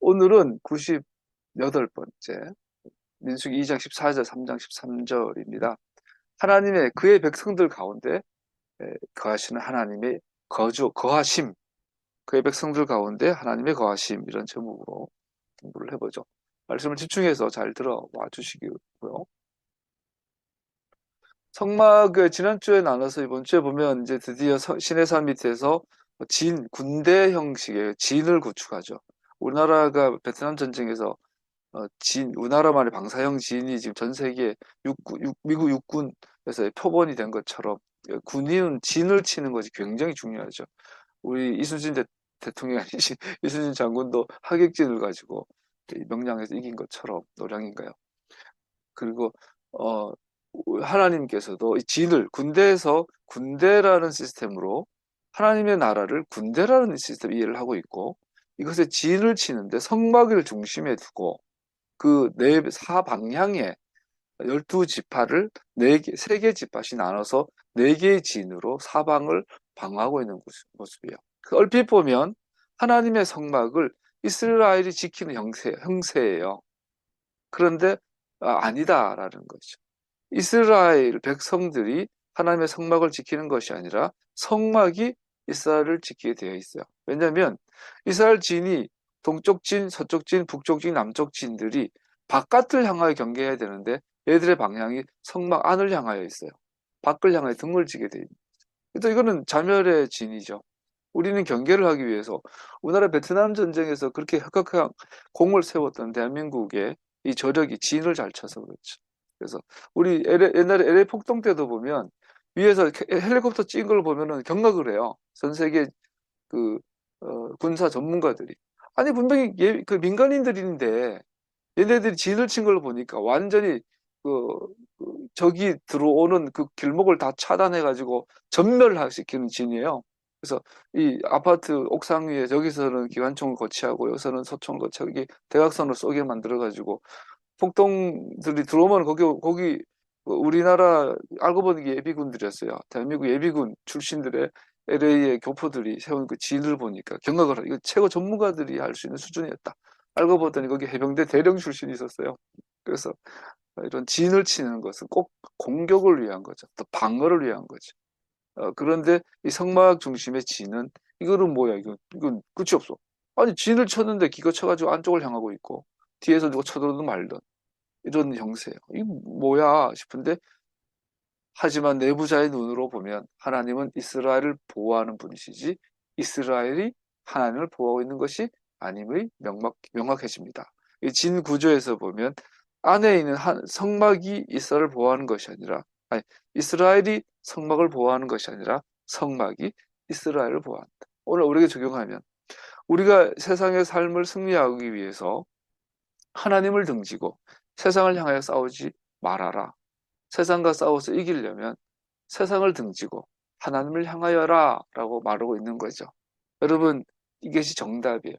오늘은 98번째 민수기 2장 14절, 3장 13절입니다. 하나님의 그의 백성들 가운데 거하시는 하나님의 거하심, 그의 백성들 가운데 하나님의 거하심, 이런 제목으로 공부를 해보죠. 말씀을 집중해서 잘 들어와 주시고요. 성막을 지난주에 나눠서 이번 주에 보면 이제 드디어 시내산 밑에서 군대 형식의 진을 구축하죠. 우리나라가 베트남 전쟁에서 우리나라만의 방사형 진이 지금 전 세계 미국 육군에서 표본이 된 것처럼 군인은 진을 치는 것이 굉장히 중요하죠. 우리 이순신 대통령이 아니신 이순신 장군도 하객진을 가지고 명량에서 이긴 것처럼 노량인가요? 그리고 어, 하나님께서도 이 진을 군대라는 시스템으로 하나님의 나라를 군대라는 시스템 이해를 하고 있고, 이것에 진을 치는데 성막을 중심에 두고 그 사방향에 12지파를 3개 지파씩 나눠서 4개의 진으로 사방을 방어하고 있는 모습이에요. 얼핏 보면 하나님의 성막을 이스라엘이 지키는 형세예요. 그런데 아니다라는 거죠. 이스라엘 백성들이 하나님의 성막을 지키는 것이 아니라 성막이 이스라엘을 지키게 되어 있어요. 왜냐하면 이스라엘 진이 동쪽 진, 서쪽 진, 북쪽 진, 남쪽 진들이 바깥을 향하여 경계해야 되는데 얘들의 방향이 성막 안을 향하여 있어요. 밖을 향하여 등을 지게 돼 있는 거죠. 이거는 자멸의 진이죠. 우리는 경계를 하기 위해서 우리나라 베트남 전쟁에서 그렇게 혁혁한 공을 세웠던 대한민국의 이 저력이 진을 잘 쳐서 그렇죠. 그래서 우리 옛날에 LA 폭동 때도 보면 위에서 헬리콥터 찍은 걸 보면은 경악을 해요. 전 세계 그 군사 전문가들이. 아니 분명히 그 민간인들인데 얘네들이 진을 친 걸 보니까 완전히 그, 적이 들어오는 그 길목을 다 차단해가지고 전멸시키는 진이에요. 그래서 이 아파트 옥상 위에 저기서는 기관총을 거치하고 여기서는 소총을 거치하고 이게 대각선을 쏘게 만들어가지고 폭동들이 들어오면 거기 우리나라 알고 보니 예비군들이었어요. 대한민국 예비군 출신들의 LA의 교포들이 세운 그 진을 보니까 경악을 하고 이거 최고 전문가들이 할 수 있는 수준이었다. 알고 보더니 거기 해병대 대령 출신이 있었어요. 그래서 이런 진을 치는 것은 꼭 공격을 위한 거죠. 또 방어를 위한 거죠. 그런데 이 성막 중심의 진은 이거는 뭐야? 이건 끝이 없어. 아니 진을 쳤는데 기가 쳐가지고 안쪽을 향하고 있고 뒤에서 누가 쳐들어도 말든 이런 형세예요. 이게 뭐야 싶은데 하지만 내부자의 눈으로 보면 하나님은 이스라엘을 보호하는 분이시지 이스라엘이 하나님을 보호하고 있는 것이 아님의 명확해집니다. 이 진 구조에서 보면 안에 있는 성막이 이스라엘을 보호하는 것이 아니라 아니 이스라엘이 성막을 보호하는 것이 아니라 성막이 이스라엘을 보호한다. 오늘 우리에게 적용하면 우리가 세상의 삶을 승리하기 위해서 하나님을 등지고 세상을 향하여 싸우지 말아라. 세상과 싸워서 이기려면 세상을 등지고 하나님을 향하여라 라고 말하고 있는 거죠. 여러분 이것이 정답이에요.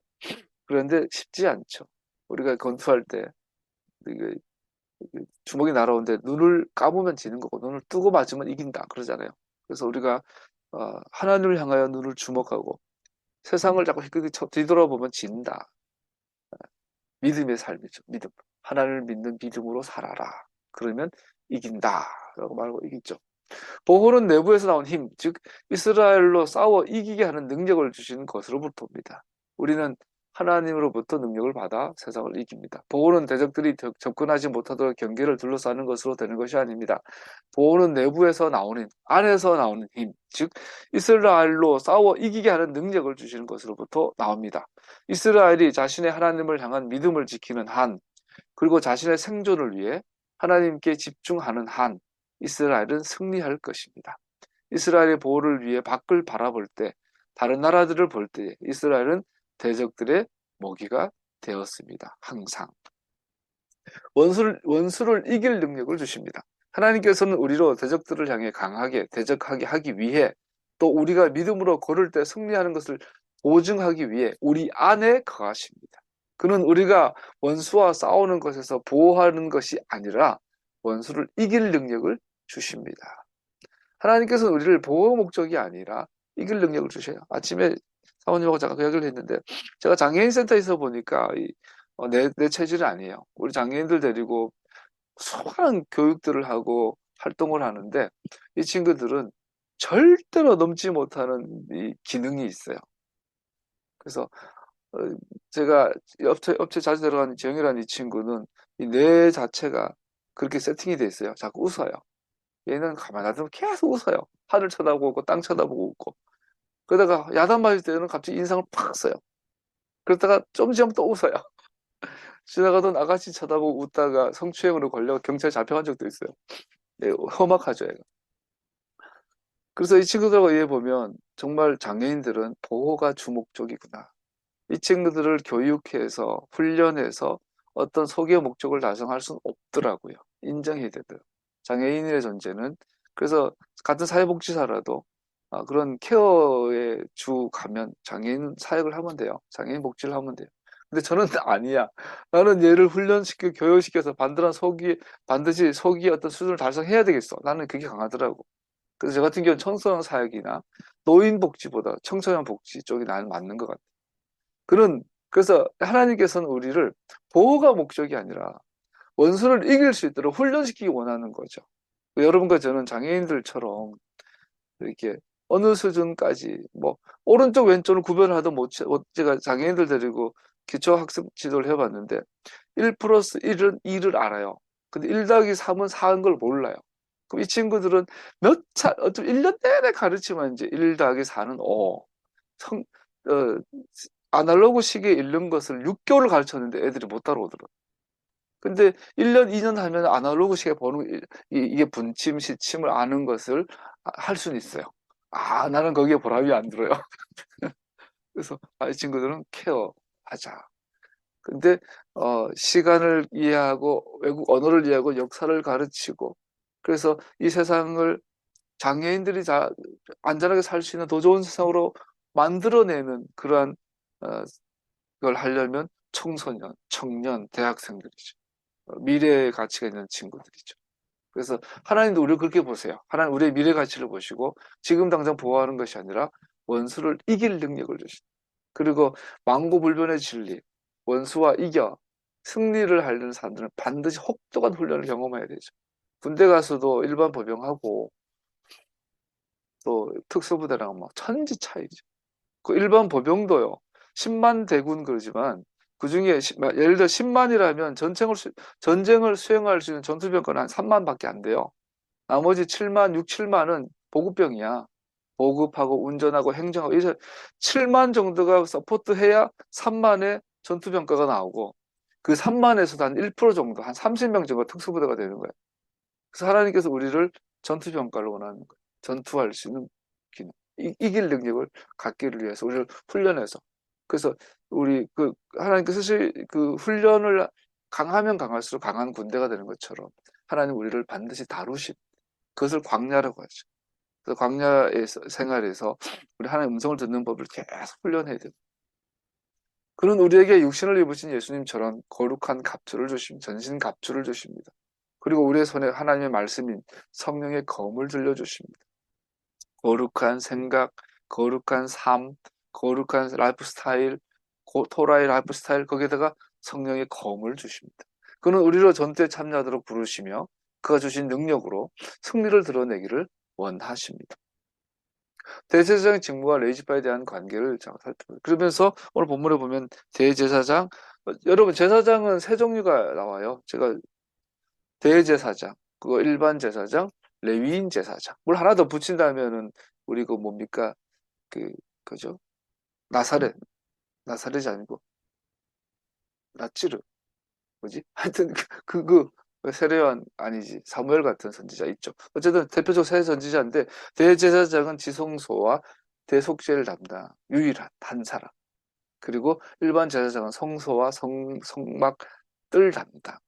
그런데 쉽지 않죠. 우리가 권투할 때 주먹이 날아오는데 눈을 감으면 지는 거고 눈을 뜨고 맞으면 이긴다 그러잖아요. 그래서 우리가 하나님을 향하여 눈을 주목하고 세상을 자꾸 뒤돌아보면 진다. 믿음의 삶이죠. 믿음. 하나님을 믿는 믿음으로 살아라. 그러면 이긴다. 라고 말하고 이기죠. 보호는 내부에서 나온 힘, 즉 이스라엘로 싸워 이기게 하는 능력을 주시는 것으로부터 옵니다. 우리는 하나님으로부터 능력을 받아 세상을 이깁니다. 보호는 대적들이 접근하지 못하도록 경계를 둘러싸는 것으로 되는 것이 아닙니다. 보호는 내부에서 나오는 안에서 나오는 힘, 즉 이스라엘로 싸워 이기게 하는 능력을 주시는 것으로부터 나옵니다. 이스라엘이 자신의 하나님을 향한 믿음을 지키는 한, 그리고 자신의 생존을 위해 하나님께 집중하는 한 이스라엘은 승리할 것입니다. 이스라엘의 보호를 위해 밖을 바라볼 때, 다른 나라들을 볼 때 이스라엘은 대적들의 먹이가 되었습니다. 항상. 원수를 이길 능력을 주십니다. 하나님께서는 우리로 대적들을 향해 강하게 대적하게 하기 위해 또 우리가 믿음으로 걸을 때 승리하는 것을 보증하기 위해 우리 안에 거하십니다. 그는 우리가 원수와 싸우는 것에서 보호하는 것이 아니라 원수를 이길 능력을 주십니다. 하나님께서는 우리를 보호 목적이 아니라 이길 능력을 주셔요. 아침에 사모님하고 제가 그 이야기를 했는데, 제가 장애인 센터에 있어 보니까 내 체질이 아니에요. 우리 장애인들 데리고 수많은 교육들을 하고 활동을 하는데, 이 친구들은 절대로 넘지 못하는 이 기능이 있어요. 그래서 어, 제가 업체 자주 들어가는 지영이라는 이 친구는 이 뇌 자체가 그렇게 세팅이 돼 있어요. 자꾸 웃어요. 얘는 가만히 놔두면 계속 웃어요. 하늘 쳐다보고 땅 쳐다보고 웃고. 그러다가 야단 맞을 때는 갑자기 인상을 팍 써요. 그러다가 좀 지나면 또 웃어요. 지나가던 아가씨 쳐다보고 웃다가 성추행으로 걸려 경찰 잡혀간 적도 있어요. 네, 험악하죠, 얘가. 그래서 이 친구들하고 얘기해 보면 정말 장애인들은 보호가 주목적이구나. 이 친구들을 교육해서 훈련해서 어떤 소기의 목적을 달성할 수는 없더라고요. 인정해야 되더라고요. 장애인의 존재는. 그래서 같은 사회복지사라도 그런 케어의 주 가면 장애인 사역을 하면 돼요. 장애인 복지를 하면 돼요. 근데 저는 아니야. 나는 얘를 훈련시켜 교육시켜서 반드시 소기의 어떤 수준을 달성해야 되겠어. 나는 그게 강하더라고. 그래서 저 같은 경우는 청소년 사역이나 노인 복지보다 청소년 복지 쪽이 나는 맞는 것 같아요. 그래서 하나님께서는 우리를 보호가 목적이 아니라 원수를 이길 수 있도록 훈련시키기 원하는 거죠. 여러분과 저는 장애인들처럼 이렇게 어느 수준까지 뭐 오른쪽 왼쪽을 구별하도 못 제가 장애인들 데리고 기초학습 지도를 해봤는데 1 플러스 1은 2를 알아요. 근데 1 더하기 3은 4인 걸 몰라요. 그럼 이 친구들은 어차피 1년 내내 가르치면 이제 1 더하기 4는 5. 어, 아날로그 시계에 읽는 것을 6개월을 가르쳤는데 애들이 못 따라오더라고요. 근데 1년, 2년 하면 아날로그 시계 보는, 이게 분침, 시침을 아는 것을 할 수는 있어요. 나는 거기에 보람이 안 들어요. 그래서, 이 친구들은 케어하자. 근데, 시간을 이해하고, 외국 언어를 이해하고, 역사를 가르치고, 그래서 이 세상을 장애인들이 안전하게 살 수 있는 더 좋은 세상으로 만들어내는 그러한, 어, 걸 하려면 청소년, 청년, 대학생들이죠. 미래의 가치가 있는 친구들이죠. 그래서 하나님도 우리를 그렇게 보세요. 하나님 우리의 미래 가치를 보시고 지금 당장 보호하는 것이 아니라 원수를 이길 능력을 주신다. 그리고 망고불변의 진리, 원수와 이겨 승리를 하려는 사람들은 반드시 혹독한 훈련을 경험해야 되죠. 군대 가서도 일반 보병하고 또 특수부대랑 막 천지 차이죠. 그 일반 보병도요. 10만 대군 그러지만 그중에 예를 들어 10만이라면 전쟁을 수행할 수 있는 전투병권은 한 3만밖에 안 돼요. 나머지 7만, 6, 7만은 보급병이야. 보급하고 운전하고 행정하고 이래서 7만 정도가 서포트해야 3만의 전투병과가 나오고 그 3만에서도 한 1% 정도, 한 30명 정도가 특수부대가 되는 거예요. 그래서 하나님께서 우리를 전투병과를 원하는 거예요. 전투할 수 있는 기능, 이길 능력을 갖기를 위해서 우리를 훈련해서. 그래서 우리 하나님께서 사실 그 훈련을 강하면 강할수록 강한 군대가 되는 것처럼 하나님 우리를 반드시 다루십. 그것을 광야라고 하죠. 그래서 광야의 생활에서 우리 하나님 음성을 듣는 법을 계속 훈련해야 돼요. 그런 우리에게 육신을 입으신 예수님처럼 거룩한 갑주를 주십니다. 전신 갑주를 주십니다. 그리고 우리의 손에 하나님의 말씀인 성령의 검을 들려주십니다. 거룩한 생각, 거룩한 삶, 거룩한 라이프 스타일, 토라의 라이프 스타일, 거기에다가 성령의 검을 주십니다. 그는 우리로 전투에 참여하도록 부르시며 그가 주신 능력으로 승리를 드러내기를 원하십니다. 대제사장의 직무와 레위지파에 대한 관계를 살펴보죠. 그러면서 오늘 본문에 보면 대제사장, 여러분 제사장은 세 종류가 나와요. 제가 대제사장, 그거 일반 제사장, 레위인 제사장. 뭘 하나 더 붙인다면은 우리 그 뭡니까? 그죠? 나사렛이 아니고 나찌르. 뭐지? 하여튼 세례요한 아니지. 사무엘 같은 선지자 있죠. 어쨌든 대표적 세 선지자인데 대제사장은 지성소와 대속죄를 담당 유일한 한 사람. 그리고 일반 제사장은 성소와 성막들 담당.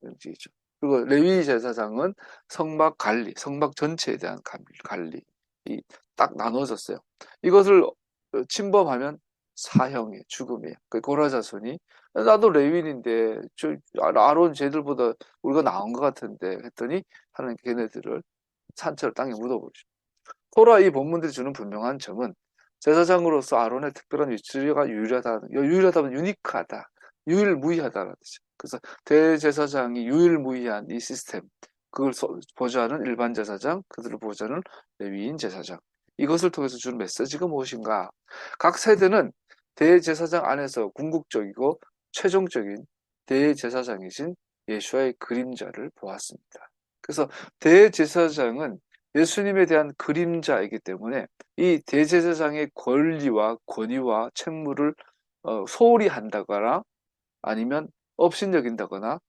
이죠. 그리고 레위 제사장은 성막 관리, 성막 전체에 대한 관리. 딱 나눠졌어요. 이것을 침범하면 사형이에요, 죽음이에요. 그 고라 자손이 나도 레위인인데 아론 쟤들보다 우리가 나은 것 같은데 했더니 하나님 걔네들을 산채로 땅에 묻어버리죠. 토라 이 본문들이 주는 분명한 점은 제사장으로서 아론의 특별한 위치가 유일하다면 유니크하다, 유일무이하다라는 뜻이죠. 그래서 대제사장이 유일무이한 이 시스템, 그걸 보좌하는 일반 제사장, 그들을 보좌하는 레위인 제사장, 이것을 통해서 주는 메시지가 무엇인가? 각 세대는 대제사장 안에서 궁극적이고 최종적인 대제사장이신 예수와의 그림자를 보았습니다. 그래서 대제사장은 예수님에 대한 그림자이기 때문에 이 대제사장의 권리와 권위와 책무를 소홀히 한다거나 아니면 업신여긴다거나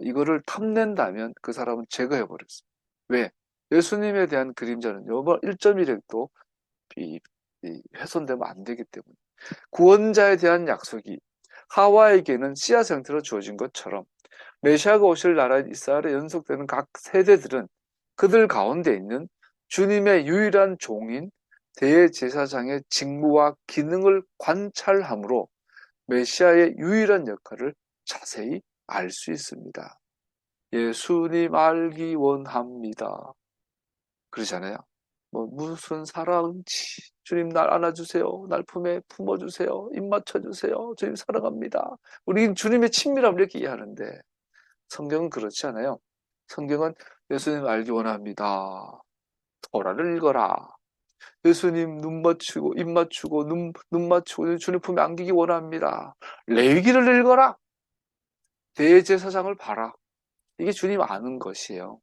이거를 탐낸다면 그 사람은 제거해버렸어요. 왜? 예수님에 대한 그림자는 요번 1.1핵도 훼손되면 안 되기 때문에 구원자에 대한 약속이 하와에게는 씨앗 형태로 주어진 것처럼 메시아가 오실 나라인 이스라엘에 연속되는 각 세대들은 그들 가운데 있는 주님의 유일한 종인 대제사장의 직무와 기능을 관찰함으로 메시아의 유일한 역할을 자세히 알 수 있습니다. 예수님 알기 원합니다. 그러잖아요. 뭐 무슨 사랑인지 주님 날 안아주세요. 날 품에 품어주세요. 입 맞춰주세요. 주님 사랑합니다. 우리 주님의 친밀함을 이렇게 이해하는데 성경은 그렇지 않아요. 성경은 예수님 알기 원합니다. 토라를 읽어라. 예수님 눈 맞추고 입 맞추고 눈 맞추고 주님 품에 안기기 원합니다. 레위기를 읽어라. 대제사장을 봐라. 이게 주님 아는 것이에요.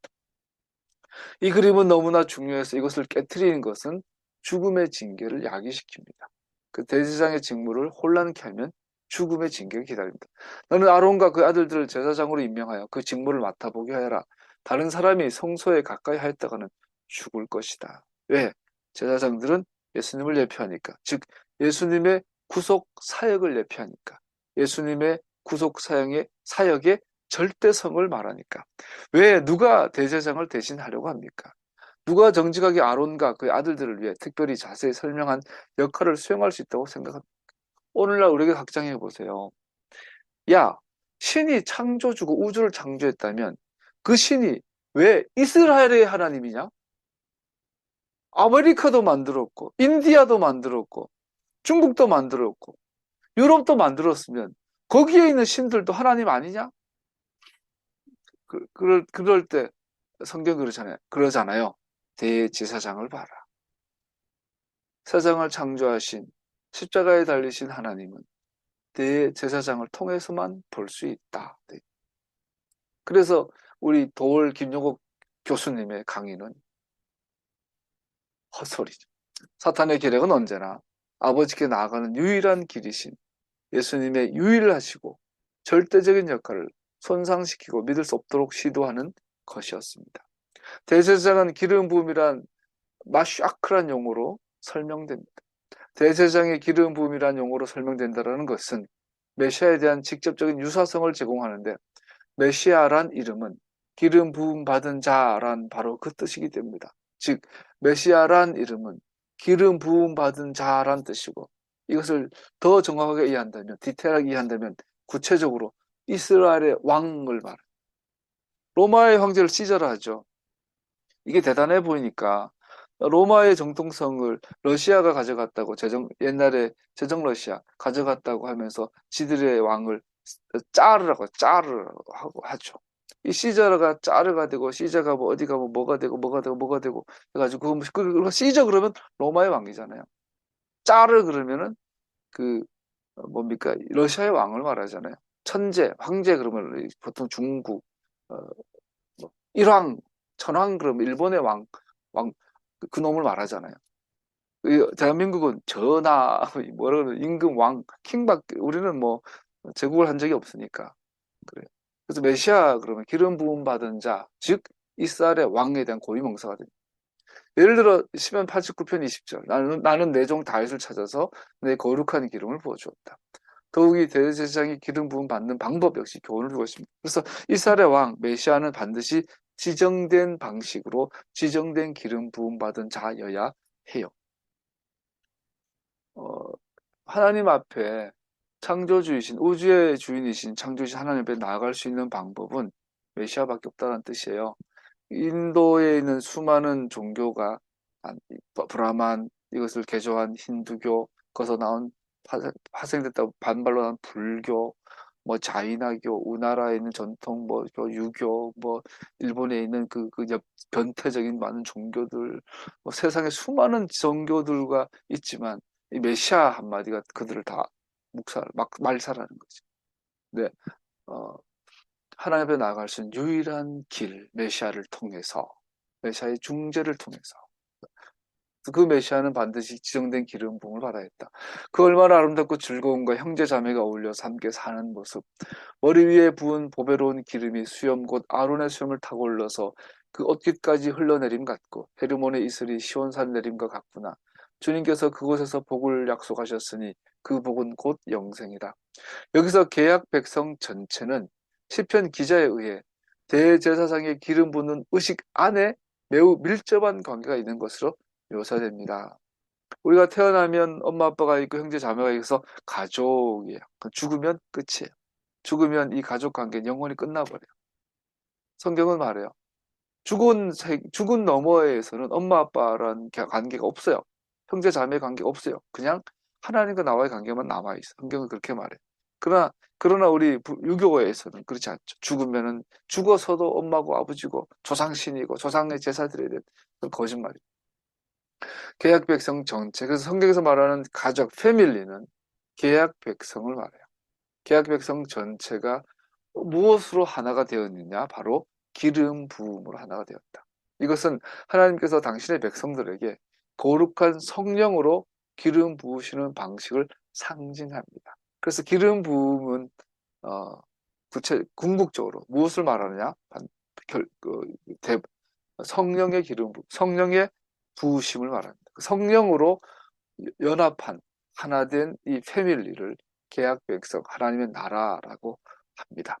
이 그림은 너무나 중요해서 이것을 깨트리는 것은 죽음의 징계를 야기시킵니다. 그 대제사장의 직무를 혼란케 하면 죽음의 징계가 기다립니다. 너는 아론과 그 아들들을 제사장으로 임명하여 그 직무를 맡아보게 하여라. 다른 사람이 성소에 가까이 하였다가는 죽을 것이다. 왜? 제사장들은 예수님을 예표하니까. 즉 예수님의 구속 사역을 예표하니까. 예수님의 구속 사역의 절대성을 말하니까. 왜 누가 대제사장을 대신하려고 합니까? 누가 정직하게 아론과 그의 아들들을 위해 특별히 자세히 설명한 역할을 수행할 수 있다고 생각합니까? 오늘날 우리에게 확장해 보세요. 야, 신이 창조주고 우주를 창조했다면 그 신이 왜 이스라엘의 하나님이냐? 아메리카도 만들었고 인디아도 만들었고 중국도 만들었고 유럽도 만들었으면 거기에 있는 신들도 하나님 아니냐? 그럴 때 성경 그러잖아요. 대제사장을 봐라. 세상을 창조하신 십자가에 달리신 하나님은 대제사장을 통해서만 볼 수 있다. 그래서 우리 도올 김용옥 교수님의 강의는 헛소리죠. 사탄의 계략은 언제나 아버지께 나아가는 유일한 길이신 예수님의 유일하시고 절대적인 역할을 손상시키고 믿을 수 없도록 시도하는 것이었습니다. 대제사장은 기름 부음이란 마샤크란 용어로 설명됩니다. 대제사장의 기름 부음이란 용어로 설명된다는 것은 메시아에 대한 직접적인 유사성을 제공하는데 메시아란 이름은 기름 부음 받은 자란 바로 그 뜻이기 때문이다. 즉 메시아란 이름은 기름 부음 받은 자란 뜻이고 이것을 더 정확하게 이해한다면 디테일하게 이해한다면 구체적으로 이스라엘의 왕을 말해. 로마의 황제를 시저라 하죠. 이게 대단해 보이니까 로마의 정통성을 러시아가 가져갔다고 옛날에 제정 러시아 가져갔다고 하면서 지들의 왕을 짜르라고 하고 하죠. 이 시저가 짜르가 되고 시저가 뭐 어디가 뭐 뭐가 되고 뭐가 되고 해가지고 그 시저 그러면 로마의 왕이잖아요. 짜르 그러면은 그 뭡니까 러시아의 왕을 말하잖아요. 천재 황제 그러면 보통 중국 뭐 일왕 천왕 그러면 일본의 왕 그 놈을 말하잖아요. 대한민국은 전하 뭐라 그러 임금 왕 킹밖에 우리는 뭐 제국을 한 적이 없으니까 그래요. 그래서 메시아 그러면 기름 부음 받은 자, 즉 이스라엘의 왕에 대한 고위명사가 됩니다. 예를 들어 시편 89편 20절 나는 내 종 다윗을 찾아서 내 거룩한 기름을 부어주었다. 더욱이 대제사장이 기름 부음 받는 방법 역시 교훈을 주고 있습니다. 그래서 이스라엘의 왕 메시아는 반드시 지정된 방식으로 지정된 기름 부음 받은 자여야 해요. 하나님 앞에 창조주이신 우주의 주인이신 창조주신 하나님 앞에 나아갈 수 있는 방법은 메시아밖에 없다는 뜻이에요. 인도에 있는 수많은 종교가 브라만, 이것을 개조한 힌두교, 거기서 나온 파생됐다고 반발로 나온 불교, 뭐 자이나교, 우리나라에 있는 전통 유교, 일본에 있는 변태적인 많은 종교들, 세상에 수많은 종교들과 있지만 이 메시아 한마디가 그들을 다 말살하는 거죠. 네, 어, 하나님 앞에 나아갈 수 있는 유일한 길, 메시아를 통해서, 메시아의 중재를 통해서. 그 메시아는 반드시 지정된 기름 부음을 받아야 했다. 그 얼마나 아름답고 즐거움과 형제 자매가 어울려서 함께 사는 모습. 머리 위에 부은 보배로운 기름이 수염 곧 아론의 수염을 타고 올라서 그 옷깃까지 흘러내림 같고 헤르몬의 이슬이 시온산 내림과 같구나. 주님께서 그곳에서 복을 약속하셨으니 그 복은 곧 영생이다. 여기서 개약 백성 전체는 시편 기자에 의해 대제사장의 기름 붓는 의식 안에 매우 밀접한 관계가 있는 것으로 묘사됩니다. 우리가 태어나면 엄마 아빠가 있고 형제 자매가 있어서 가족이에요. 죽으면 끝이에요. 죽으면 이 가족 관계는 영원히 끝나버려요. 성경은 말해요. 죽은 너머에서는 엄마 아빠라는 관계가 없어요. 형제 자매 관계가 없어요. 그냥 하나님과 나와의 관계만 남아있어. 성경은 그렇게 말해요. 그러나 우리 유교에서는 그렇지 않죠. 죽으면은 죽어서도 엄마고 아버지고 조상신이고 조상의 제사 드려야 돼. 그건 거짓말이에요. 계약 백성 전체. 그래서 성경에서 말하는 가족, 패밀리는 계약 백성을 말해요. 계약 백성 전체가 무엇으로 하나가 되었느냐? 바로 기름 부음으로 하나가 되었다. 이것은 하나님께서 당신의 백성들에게 거룩한 성령으로 기름 부으시는 방식을 상징합니다. 그래서 기름 부음은 궁극적으로 무엇을 말하느냐? 성령의 기름 부음, 성령의 부으심을 말합니다. 성령으로 연합한 하나된 이 패밀리를 계약 백성, 하나님의 나라라고 합니다.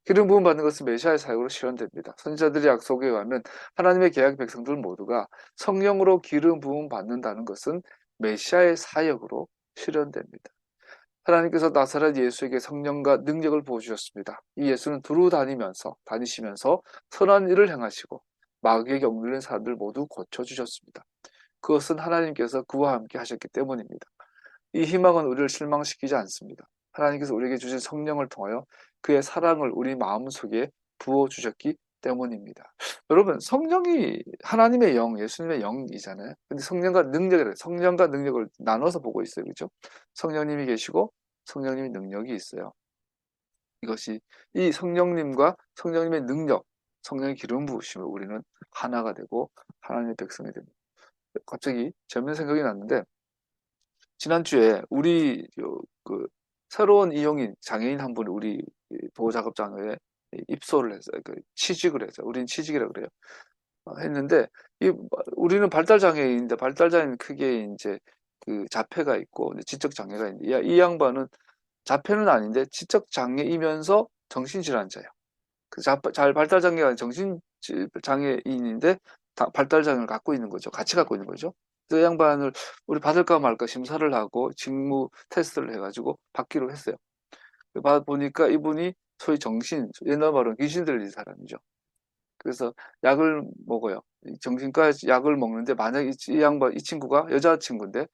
기름 부음 받는 것은 메시아의 사역으로 실현됩니다. 선지자들의 약속에 의하면 하나님의 계약 백성들 모두가 성령으로 기름 부음 받는다는 것은 메시아의 사역으로 실현됩니다. 하나님께서 나사렛 예수에게 성령과 능력을 부어주셨습니다. 이 예수는 두루 다니시면서 선한 일을 행하시고 마귀에게 억눌린 사람들 모두 고쳐주셨습니다. 그것은 하나님께서 그와 함께 하셨기 때문입니다. 이 희망은 우리를 실망시키지 않습니다. 하나님께서 우리에게 주신 성령을 통하여 그의 사랑을 우리 마음속에 부어주셨기 때문입니다. 여러분, 성령이 하나님의 영, 예수님의 영이잖아요. 근데 성령과 능력을 나눠서 보고 있어요. 그죠? 성령님이 계시고 성령님의 능력이 있어요. 이 성령님과 성령님의 능력, 성령의 기름 부으심을 우리는 하나가 되고 하나님의 백성이 됩니다. 갑자기 재밌는 생각이 났는데, 지난주에 새로운 이용인 장애인 한 분이 우리 보호작업장에 입소를 했어요. 취직을 했어요. 우리는 취직이라고 그래요. 했는데, 우리는 발달장애인인데, 발달장애는 크게 이제 자폐가 있고, 지적장애가 있는데, 이 양반은 자폐는 아닌데, 지적장애이면서 정신질환자예요. 발달장애가 아닌 정신장애인인데, 발달장애를 갖고 있는 거죠. 같이 갖고 있는 거죠. 그 양반을 우리 받을까 말까 심사를 하고 직무 테스트를 해가지고 받기로 했어요. 보니까 이분이 소위 옛날 말로 귀신 들린 사람이죠. 그래서 약을 먹어요. 정신과 약을 먹는데 만약 이 친구가 여자친구인데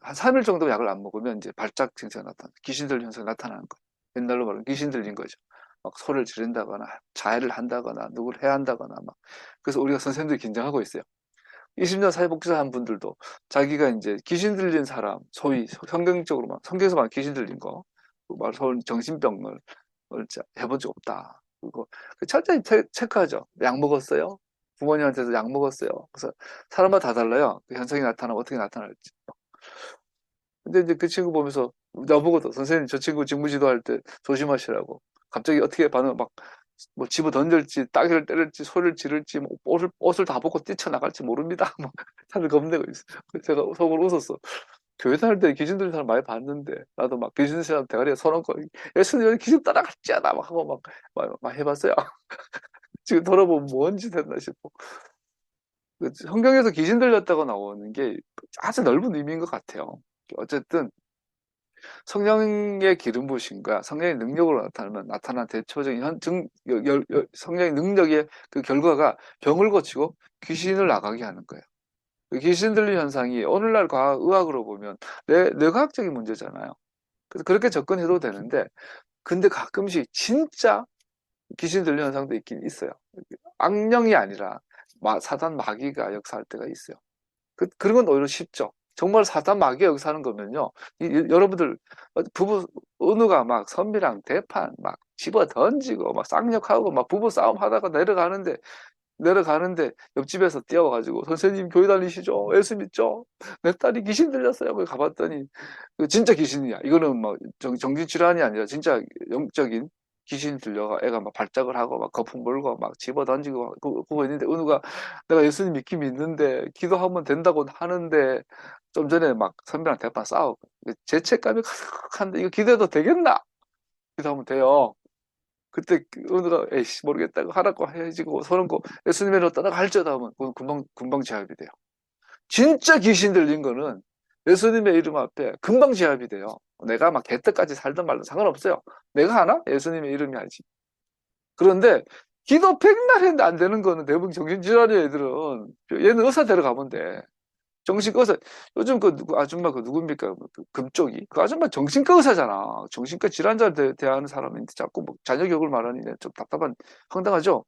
한 3일 정도 약을 안 먹으면 이제 발작 증세가 귀신 들린 현상이 나타나는 거예요. 옛날로 말하면 귀신 들린 거죠. 막 소리를 지른다거나 자해를 한다거나 누구를 해한다거나 막. 그래서 우리가 선생님들이 긴장하고 있어요. 20년 사회복지사 한 분들도 자기가 이제 귀신 들린 사람, 소위 성경에서 말 귀신 들린 거, 정신병을 해본 적 없다. 그리고 철저히 체크하죠. 약 먹었어요? 부모님한테도 약 먹었어요. 그래서 사람마다 다 달라요. 그 현상이 어떻게 나타날지. 근데 이제 그 친구 보면서 나보고도 선생님 저 친구 직무지도할 때 조심하시라고. 갑자기 어떻게 반응 집어 던질지 따귀를 때릴지 소리를 지를지 옷을 다 벗고 뛰쳐나갈지 모릅니다. 막 다들 겁내고 있어요. 제가 속으로 웃었어. 교회 다닐 때 귀신 들린 사람 많이 봤는데 나도 막 귀신 들린 사람 대가리에 손 얹고 예수님 귀신 따라갔지 않아 막 하고 막 해봤어요. 지금 돌아보면 뭔 짓 했나 싶어. 성경에서 귀신 들렸다고 나오는 게 아주 넓은 의미인 것 같아요. 어쨌든 성령의 기름 부으심과 성령의 능력으로 나타난 대표적인 성령의 능력의 그 결과가 병을 고치고 귀신을 나가게 하는 거예요. 귀신 들린 현상이 오늘날 의학으로 보면 뇌과학적인 문제잖아요. 그래서 그렇게 접근해도 되는데, 근데 가끔씩 진짜 귀신 들린 현상도 있긴 있어요. 악령이 아니라 사단 마귀가 역사할 때가 있어요. 그런 건 오히려 쉽죠. 정말 사단 마귀가 역사하는 거면요. 여러분들, 부부, 은우가 막 선비랑 대판 막 집어 던지고 막 쌍욕하고 막 부부 싸움 하다가 내려가는데 옆집에서 뛰어와가지고 선생님 교회 다니시죠? 예수 믿죠? 내 딸이 귀신 들렸어요. 거기 가봤더니 진짜 귀신이야. 이거는 막 정신질환이 아니라 진짜 영적인 귀신 들려가 애가 막 발작을 하고 막 거품 물고 막 집어 던지고 막 그거 있는데 은우가 내가 예수님 믿긴 믿는데 기도하면 된다고 하는데 좀 전에 막 선배랑 대판 싸우고 죄책감이 가득한데 이거 기도해도 되겠나? 기도하면 돼요. 그때 은우가 에이씨 모르겠다고 하라고 해지고 서른고 예수님으로 떠나갈지어다 하면 그건 금방 제압이 돼요. 진짜 귀신 들린 거는 예수님의 이름 앞에 금방 제압이 돼요. 내가 막 개떡까지 살든 말든 상관없어요. 내가 하나? 예수님의 이름이 하지. 그런데 기도 백날 했는데 안 되는 거는 대부분 정신질환이 애들은 얘는 의사 데려가면 돼. 정신과 의사 요즘 그 아줌마 그 누굽니까? 그 금쪽이 그 아줌마 정신과 의사잖아. 정신과 질환자 대하는 사람인데 자꾸 뭐 자녀 교육을 말하니 좀 답답한 황당하죠.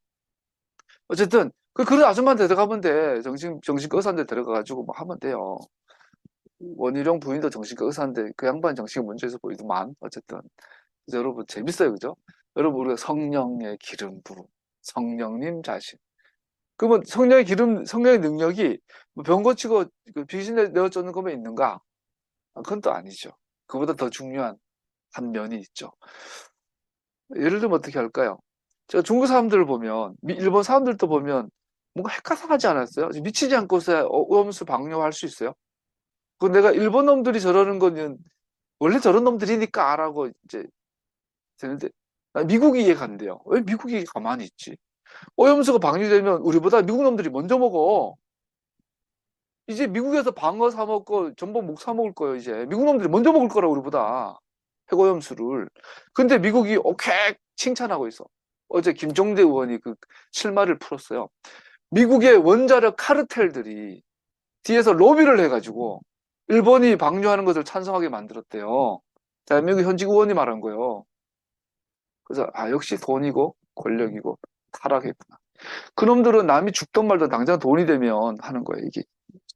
어쨌든 그런 아줌마한테 데려가면 돼. 정신과 의사한테 데려가가지고 뭐 하면 돼요. 원희룡 부인도 정신과 의사인데 그 양반 정신과 문제에서 보이더만 어쨌든 여러분 재밌어요, 그죠? 여러분 우리가 성령의 기름 부음, 성령님 자신. 그러면 성령의 능력이 뭐병 고치고 귀신 내어 쫓는 것만 있는가? 그건 또 아니죠. 그보다 더 중요한 한 면이 있죠. 예를 들면 어떻게 할까요? 제가 중국 사람들을 보면, 일본 사람들도 보면 뭔가 헷가상하지 않았어요? 미치지 않고서 오염수 방류할 수 있어요? 그 내가 일본 놈들이 저러는 거는 원래 저런 놈들이니까 라고 이제 되는데 미국이 이해가 안 돼요. 왜 미국이 가만히 있지? 오염수가 방류되면 우리보다 미국 놈들이 먼저 먹어. 이제 미국에서 방어 사 먹고 전복 목 사 먹을 거예요. 이제 미국 놈들이 먼저 먹을 거라 우리보다 핵오염수를. 근데 미국이 오케이 칭찬하고 있어. 어제 김종대 의원이 그 실마리를 풀었어요. 미국의 원자력 카르텔들이 뒤에서 로비를 해가지고 일본이 방류하는 것을 찬성하게 만들었대요. 대한민국 현직 의원이 말한 거예요. 그래서 역시 돈이고 권력이고 타락했구나. 그놈들은 남이 죽던 말도 당장 돈이 되면 하는 거예요. 이게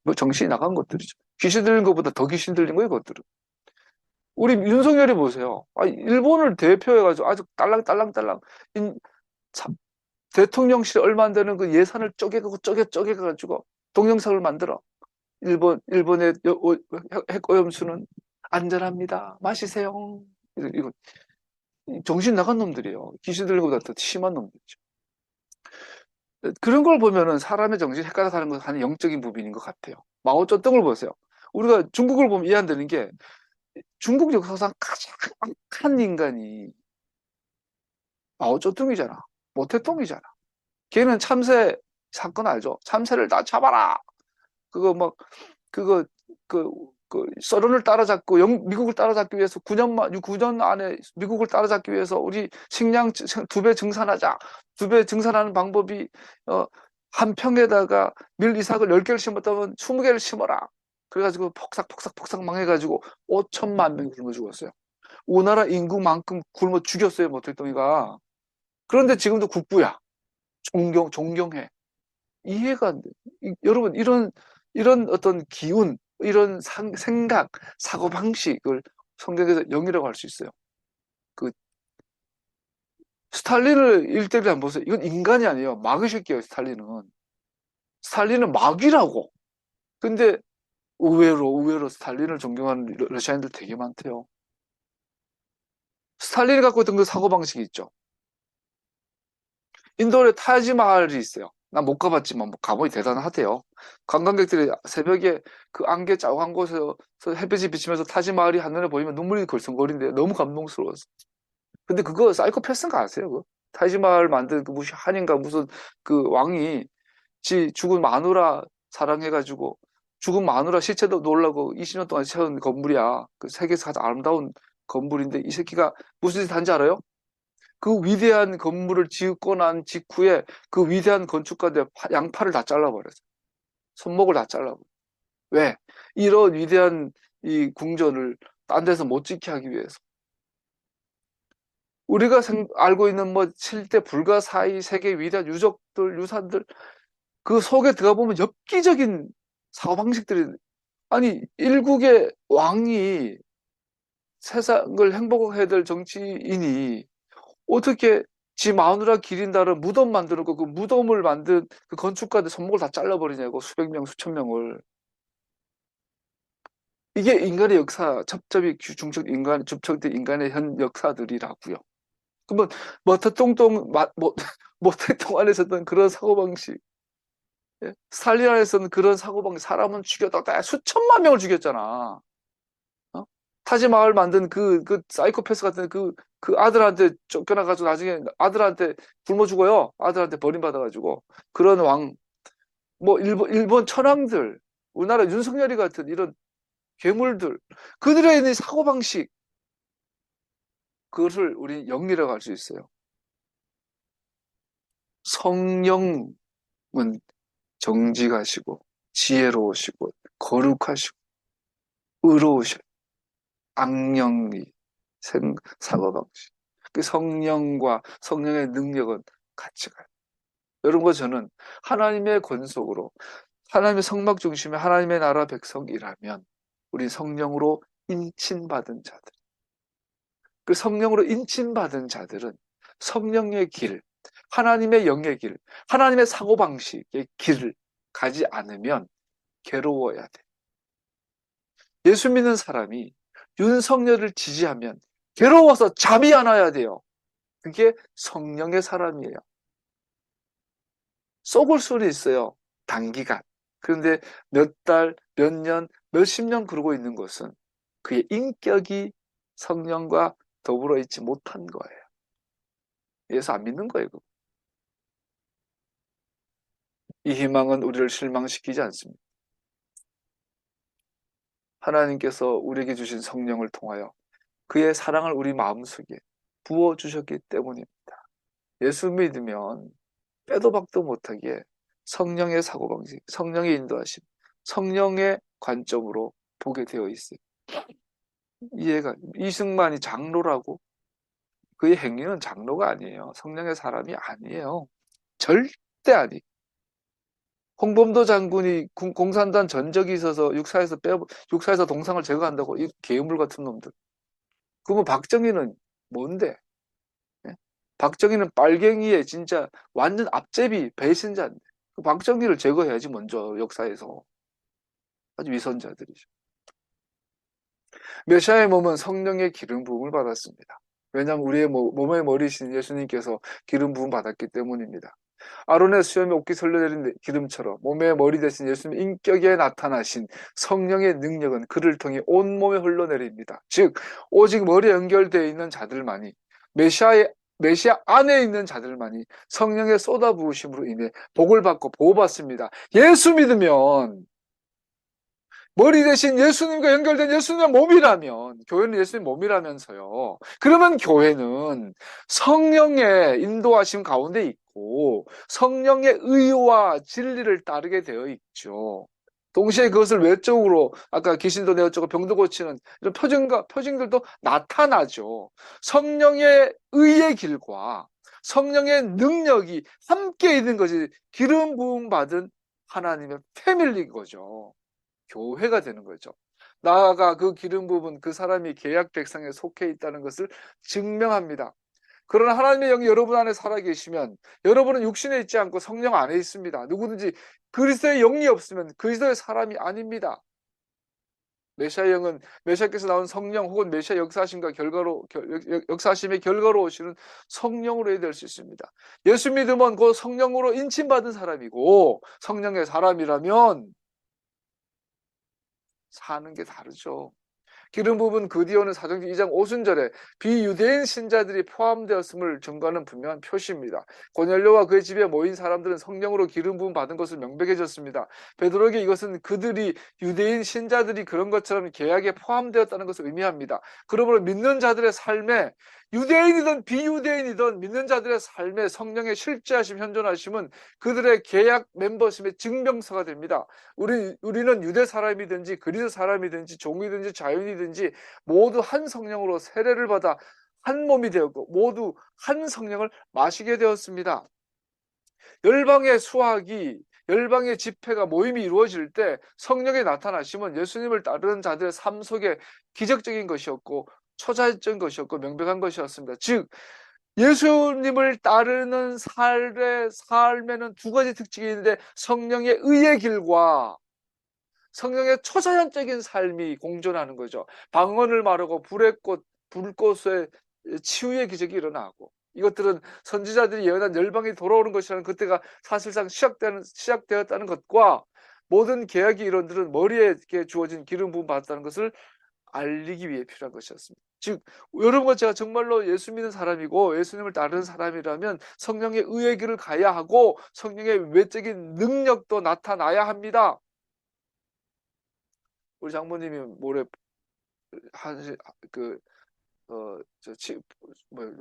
뭐 정신이 나간 것들이죠. 귀신 들린 것보다 더 귀신 들린 거예요, 그것들은. 우리 윤석열이 보세요. 일본을 대표해가지고 아주 딸랑딸랑딸랑 대통령실 얼마 안 되는 그 예산을 쪼개가지고 동영상을 만들어. 일본의 핵오염수는 안전합니다. 마시세요. 이거 정신 나간 놈들이에요. 귀신 들린 것보다 더 심한 놈들이죠. 그런 걸 보면은 사람의 정신이 헷갈려가는 건 한 영적인 부분인 것 같아요. 마오쩌둥을 보세요. 우리가 중국을 보면 이해 안 되는 게 중국 역사상 가장 악한 인간이 마오쩌둥이잖아. 모태똥이잖아. 걔는 참새 사건 알죠? 참새를 다 잡아라. 그거 막 그거 그, 소련을 따라잡고 미국을 따라잡기 위해서 9년 안에 미국을 따라잡기 위해서 우리 식량 2배 증산하자. 2배 증산하는 방법이 한 평에다가 밀 이삭을 10개를 심었다면 20개를 심어라. 그래가지고 폭삭 망해가지고 5천만 명이 굶어 죽었어요. 우리나라 인구만큼 굶어 죽였어요, 모택동이가. 그런데 지금도 국부야. 존경해. 이해가 안 돼. 여러분, 이런 어떤 기운, 이런 생각, 사고방식을 성경에서 영이라고 할 수 있어요. 그, 스탈린을 일대를 한번 보세요. 이건 인간이 아니에요. 마귀 새끼예요, 스탈린은. 스탈린은 마귀라고. 근데 의외로 스탈린을 존경하는 러시아인들 되게 많대요. 스탈린이 갖고 있던 그 사고방식이 있죠. 인도에 타지마할이 있어요. 난 못 가봤지만 뭐 가보니 대단하대요. 관광객들이 새벽에 그 안개 자욱한 곳에서 햇빛이 비치면서 타지마할이 한눈에 보이면 눈물이 걸성거린대요. 너무 감동스러워서. 근데 그거 사이코패스인가 아세요? 그거? 타지마할 만든 그 무슨 한인가 무슨 그 왕이 지 죽은 마누라 사랑해가지고 죽은 마누라 시체도 놀라고 20년 동안 세운 건물이야. 그 세계에서 가장 아름다운 건물인데 이 새끼가 무슨 짓 한지 알아요? 그 위대한 건물을 짓고 난 직후에 그 위대한 건축가들 양팔을 다 잘라버렸어요. 손목을 다 잘라버렸어요. 왜? 이런 위대한 이 궁전을 딴 데서 못 지게 하기 위해서. 우리가 알고 있는 뭐 7대 불가사의 세계 위대한 유적들, 유산들, 그 속에 들어가 보면 엽기적인 사고방식들이, 아니, 일국의 왕이 세상을 행복하게 해야 될 정치인이 어떻게 지 마누라 기린다는 무덤 만드는 거, 그 무덤을 만든 그 건축가들 손목을 다 잘라버리냐고, 수백 명, 수천 명을. 이게 인간의 역사, 첩첩이 중첩 인간, 중첩된 인간의 현 역사들이라고요. 그러면 모태똥똥, 모태똥 안에서던 그런 사고방식, 예? 스탈린 안에서는 그런 사고방식, 사람은 죽였다, 수천만 명을 죽였잖아. 어? 타지마을 만든 그 사이코패스 같은 그 아들한테 쫓겨나가지고 나중에 아들한테 굶어 죽어요. 아들한테 버림받아가지고. 그런 왕, 뭐, 일본 천황들, 우리나라 윤석열이 같은 이런 괴물들, 그들의 있는 사고방식, 그것을 우리 영리라고 할 수 있어요. 성령은 정직하시고, 지혜로우시고, 거룩하시고, 의로우셔. 악령이 사고방식. 그 성령과 성령의 능력은 같이 가요. 여러분, 저는 하나님의 권속으로, 하나님의 성막 중심의 하나님의 나라 백성이라면, 우리 성령으로 인친받은 자들, 그 성령으로 인친받은 자들은 성령의 길, 하나님의 영의 길, 하나님의 사고방식의 길을 가지 않으면 괴로워야 돼. 예수 믿는 사람이 윤석열을 지지하면 괴로워서 잠이 안 와야 돼요. 그게 성령의 사람이에요. 썩을 수는 있어요. 단기간. 그런데 몇 달, 몇 년, 몇십 년 그러고 있는 것은 그의 인격이 성령과 더불어 있지 못한 거예요. 예수 안 믿는 거예요. 이 희망은 우리를 실망시키지 않습니다. 하나님께서 우리에게 주신 성령을 통하여 그의 사랑을 우리 마음속에 부어주셨기 때문입니다. 예수 믿으면 빼도 박도 못하게 성령의 사고방식, 성령의 인도하심, 성령의 관점으로 보게 되어 있어요. 이해가, 이승만이 장로라고? 그의 행위는 장로가 아니에요. 성령의 사람이 아니에요. 절대 아니. 홍범도 장군이 공산당 전적이 있어서 육사에서 동상을 제거한다고, 이 괴물 같은 놈들. 그러면 박정희는 뭔데? 예? 박정희는 빨갱이의 진짜 완전 앞제비 배신자인데. 그 박정희를 제거해야지 먼저 역사에서. 아주 위선자들이죠. 메시아의 몸은 성령의 기름 부음을 받았습니다. 왜냐하면 우리의 몸의 머리신 예수님께서 기름 부음 받았기 때문입니다. 아론의 수염에 옷깃 흘러내린 기름처럼 몸의 머리 대신 예수님 인격에 나타나신 성령의 능력은 그를 통해 온몸에 흘러내립니다. 즉 오직 머리에 연결되어 있는 자들만이, 메시아 안에 있는 자들만이 성령의 쏟아부으심으로 인해 복을 받고 보호받습니다. 예수 믿으면, 머리 대신 예수님과 연결된 예수님의 몸이라면, 교회는 예수님 몸이라면서요. 그러면 교회는 성령의 인도하심 가운데 있고 성령의 의와 진리를 따르게 되어 있죠. 동시에 그것을 외적으로 아까 귀신도 내어주고 병도 고치는 이런 표징들도 나타나죠. 성령의 의의 길과 성령의 능력이 함께 있는 것이 기름 부음 받은 하나님의 패밀리인 거죠. 교회가 되는 거죠. 나아가 그 기름 부분, 그 사람이 계약 백성에 속해 있다는 것을 증명합니다. 그러나 하나님의 영이 여러분 안에 살아계시면 여러분은 육신에 있지 않고 성령 안에 있습니다. 누구든지 그리스도의 영이 없으면 그리스도의 사람이 아닙니다. 메시아 영은 메시아께서 나온 성령 혹은 메시아 역사하심과 역사하심의 결과로 오시는 성령으로 해야 될 수 있습니다. 예수 믿으면 그 성령으로 인침받은 사람이고 성령의 사람이라면 사는 게 다르죠. 기름 부분 그 뒤오는 사도행전 2장 오순절에 비유대인 신자들이 포함되었음을 증거하는 분명한 표시입니다. 고넬료와 그의 집에 모인 사람들은 성령으로 기름 부음 받은 것을 명백해졌습니다. 베드로에게 이것은 그들이 유대인 신자들이 그런 것처럼 계약에 포함되었다는 것을 의미합니다. 그러므로 믿는 자들의 삶에 유대인이든 비유대인이든 믿는 자들의 삶에 성령의 실제하심, 현존하심은 그들의 계약 멤버십의 증명서가 됩니다. 우리는 유대 사람이든지 그리스 사람이든지 종이든지 자유인이든지 모두 한 성령으로 세례를 받아 한 몸이 되었고 모두 한 성령을 마시게 되었습니다. 열방의 수학이 열방의 집회가 모임이 이루어질 때 성령의 나타나심은 예수님을 따르는 자들의 삶 속에 기적적인 것이었고 초자연적인 것이었고 명백한 것이었습니다. 즉 예수님을 따르는 삶에는 두 가지 특징이 있는데 성령의 의의 길과 성령의 초자연적인 삶이 공존하는 거죠. 방언을 말하고 불꽃의 치유의 기적이 일어나고 이것들은 선지자들이 예언한 열방이 돌아오는 것이라는 그때가 사실상 시작되었다는 것과 모든 계약의 이론들은 머리에 주어진 기름 부음 받았다는 것을 알리기 위해 필요한 것이었습니다. 즉 여러분과 제가 정말로 예수 믿는 사람이고 예수님을 따르는 사람이라면 성령의 의의 길을 가야 하고 성령의 외적인 능력도 나타나야 합니다. 우리 장모님이 모레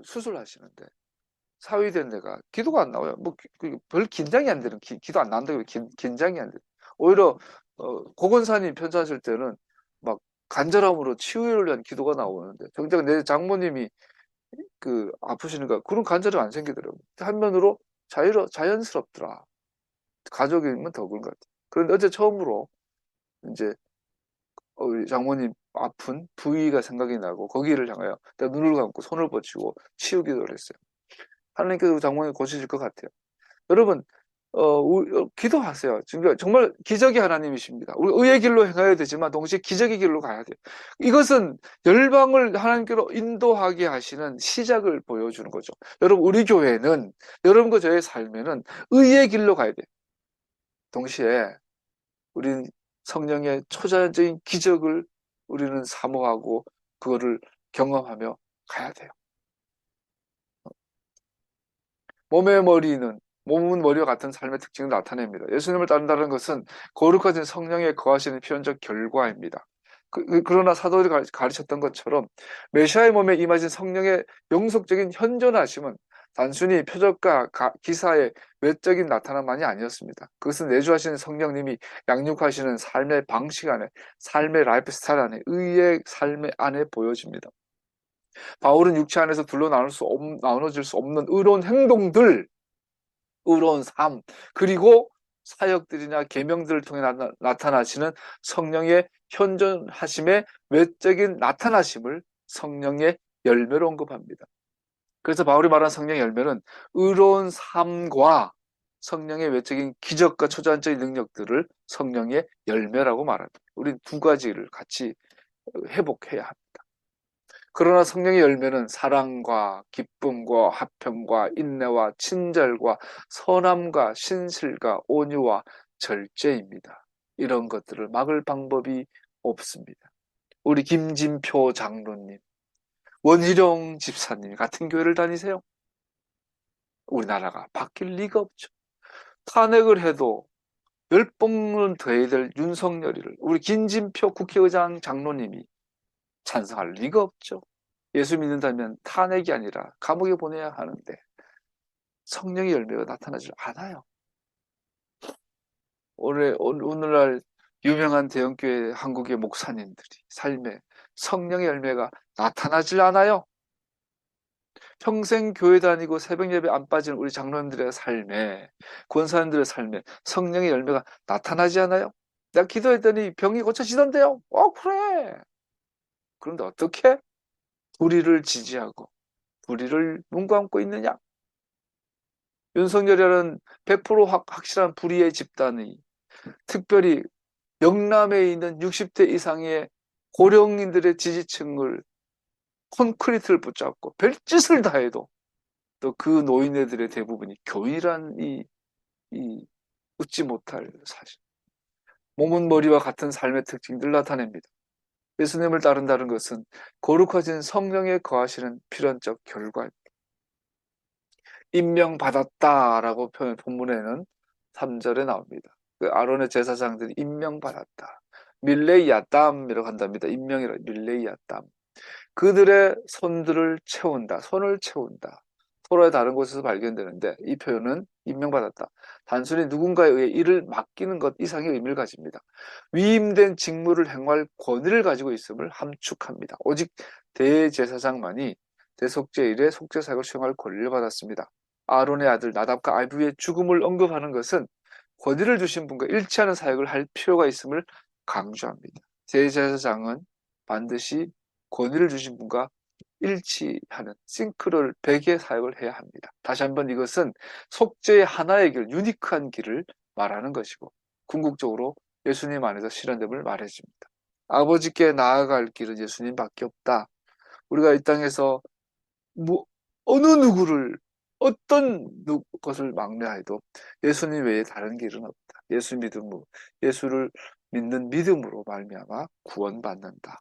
수술하시는데 사위된 데가 기도가 안 나와요. 별 긴장이 안 되는 기도 안 난다고 긴장이 안 돼. 오히려 고건사님 편찮으실 때는 막 간절함으로 치유를 위한 기도가 나오는데 정작 내 장모님이 아프시니까 그런 간절함 안 생기더라고요. 한면으로 자연스럽더라. 가족이면 더 그런 것 같아요. 그런데 어제 처음으로 이제 우리 장모님 아픈 부위가 생각이 나고 거기를 향하여 내가 눈을 감고 손을 뻗치고 치유 기도를 했어요. 하나님께서 장모님 고치실 것 같아요. 여러분 기도하세요. 정말 기적의 하나님이십니다. 우리 의의 길로 행해야 되지만 동시에 기적의 길로 가야 돼요. 이것은 열방을 하나님께로 인도하게 하시는 시작을 보여주는 거죠. 여러분 우리 교회는 여러분과 저의 삶에는 의의 길로 가야 돼요. 동시에 우리는 성령의 초자연적인 기적을 우리는 사모하고 그거를 경험하며 가야 돼요. 몸은 머리와 같은 삶의 특징을 나타냅니다. 예수님을 따른다는 것은 거룩하신 성령의 거하시는 표현적 결과입니다. 그러나 사도들이 가르쳤던 것처럼 메시아의 몸에 임하신 성령의 영속적인 현존하심은 단순히 표적과 기사의 외적인 나타남만이 아니었습니다. 그것은 내주하시는 성령님이 양육하시는 삶의 방식 안에, 삶의 라이프 스타일 안에, 의의 삶의 안에 보여집니다. 바울은 육체 안에서 둘로 나눠질 수 없는 의로운 행동들, 의로운 삶, 그리고 사역들이나 계명들을 통해 나타나시는 성령의 현존하심의 외적인 나타나심을 성령의 열매로 언급합니다. 그래서 바울이 말한 성령의 열매는 의로운 삶과 성령의 외적인 기적과 초자연적인 능력들을 성령의 열매라고 말합니다. 우리는 두 가지를 같이 회복해야 합니다. 그러나 성령의 열매는 사랑과 기쁨과 화평과 인내와 친절과 선함과 신실과 온유와 절제입니다. 이런 것들을 막을 방법이 없습니다. 우리 김진표 장로님, 원희룡 집사님 같은 교회를 다니세요? 우리나라가 바뀔 리가 없죠. 탄핵을 해도 10번은 더 해야 될 윤석열이를 우리 김진표 국회의장 장로님이 찬성할 리가 없죠. 예수 믿는다면 탄핵이 아니라 감옥에 보내야 하는데 성령의 열매가 나타나지 않아요. 오늘날 유명한 대형교회 한국의 목사님들이 삶에 성령의 열매가 나타나질 않아요. 평생 교회 다니고 새벽 예배 안 빠지는 우리 장로님들의 삶에, 권사님들의 삶에 성령의 열매가 나타나지 않아요? 내가 기도했더니 병이 고쳐지던데요? 그래. 그런데 어떻게? 불의를 지지하고 불의를 눈 감고 있느냐? 윤석열이라는 100% 확실한 불의의 집단이 특별히 영남에 있는 60대 이상의 고령인들의 지지층을 콘크리트를 붙잡고 별짓을 다 해도 또 그 노인네들의 대부분이 교인이란 이 웃지 못할 사실. 몸은 머리와 같은 삶의 특징들을 나타냅니다. 예수님을 따른다는 것은 거룩하신 성령에 거하시는 필연적 결과입니다. 임명받았다라고 본문에는 3절에 나옵니다. 그 아론의 제사장들이 임명받았다. 밀레이아담이라고 한답니다. 임명이라 밀레이아담. 그들의 손들을 채운다. 손을 채운다. 토라의 다른 곳에서 발견되는데 이 표현은 임명받았다. 단순히 누군가에 의해 일을 맡기는 것 이상의 의미를 가집니다. 위임된 직무를 행할 권위를 가지고 있음을 함축합니다. 오직 대제사장만이 대속죄일에 속죄사역을 수행할 권리를 받았습니다. 아론의 아들 나답과 아비후의 죽음을 언급하는 것은 권위를 주신 분과 일치하는 사역을 할 필요가 있음을 강조합니다. 대제사장은 반드시 권위를 주신 분과 일치하는 싱크로를 베개 사역을 해야 합니다. 다시 한번 이것은 속죄의 하나의 길, 유니크한 길을 말하는 것이고 궁극적으로 예수님 안에서 실현됨을 말해줍니다. 아버지께 나아갈 길은 예수님밖에 없다. 우리가 이 땅에서 어느 누구를 어떤 것을 막내하여도 예수님 외에 다른 길은 없다. 예수를 믿는 믿음으로 말미암아 구원받는다.